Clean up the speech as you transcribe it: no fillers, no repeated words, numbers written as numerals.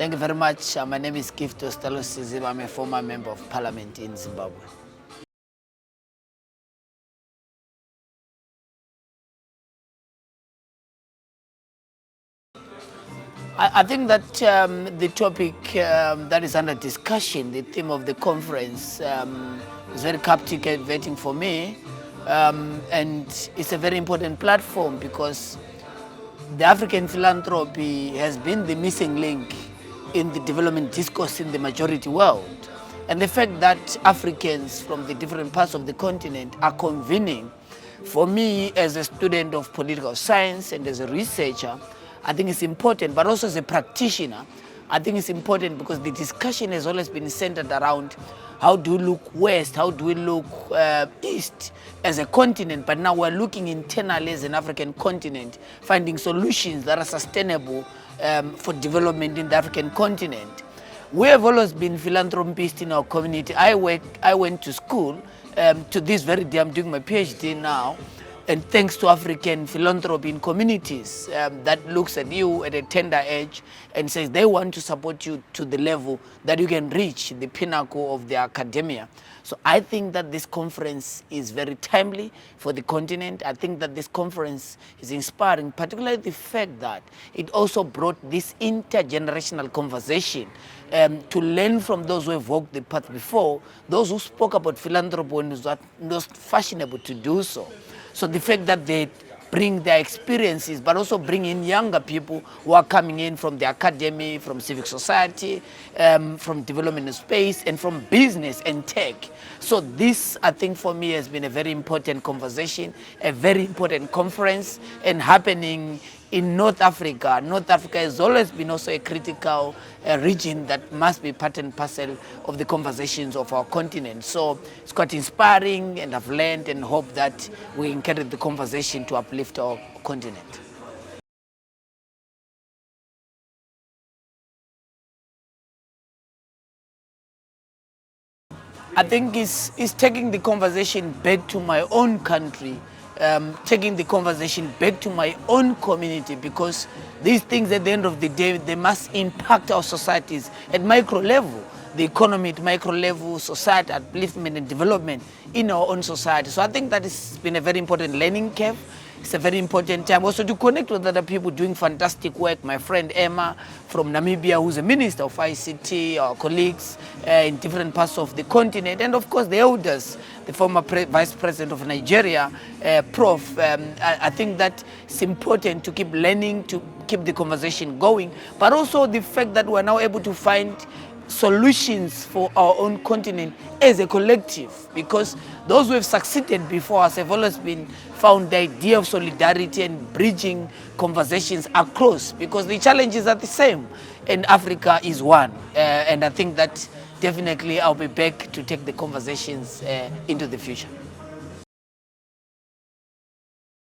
Thank you very much. My name is Ostallos Siziba. I'm a former member of parliament in Zimbabwe. I think that the topic that is under discussion, the theme of the conference, is very captivating for me. And it's a very important platform because the African philanthropy has been the missing link in the development discourse in the majority world. And the fact that Africans from the different parts of the continent are convening, for me as a student of political science and as a researcher, I think it's important, but also as a practitioner, I think it's important because the discussion has always been centered around how do we look west, how do we look east as a continent, but now we're looking internally as an African continent, finding solutions that are sustainable for development in the African continent. We have always been philanthropists in our community. I went to school to this very day. I'm doing my PhD now. And thanks to African philanthropy in communities that looks at you at a tender age and says they want to support you to the level that you can reach the pinnacle of the academia. So I think that this conference is very timely for the continent. I think that this conference is inspiring, particularly the fact that it also brought this intergenerational conversation to learn from those who have walked the path before, those who spoke about philanthropy when it was fashionable to do so. So the fact that they bring their experiences, but also bring in younger people who are coming in from the academy, from civic society, from development of space, and from business and tech. So this, I think, for me has been a very important conversation, a very important conference, and happening in North Africa. North Africa has always been also a critical region that must be part and parcel of the conversations of our continent. So it's quite inspiring, and I've learned and hope that we can carry the conversation to uplift our continent. I think it's taking the conversation back to my own country, taking the conversation back to my own community, because these things at the end of the day, they must impact our societies at micro level, the economy at micro level, society, upliftment and development in our own society. So I think that has been a very important learning curve. It's a very important time also to connect with other people doing fantastic work. My friend Emma from Namibia, who's a minister of ICT, our colleagues in different parts of the continent, and of course the elders, the former vice president of Nigeria, Prof. I think that it's important to keep learning, to keep the conversation going, but also the fact that we're now able to find solutions for our own continent as a collective, because those who have succeeded before us have always been found the idea of solidarity and bridging conversations across, because the challenges are the same and Africa is one. And I think that definitely I'll be back to take the conversations into the future.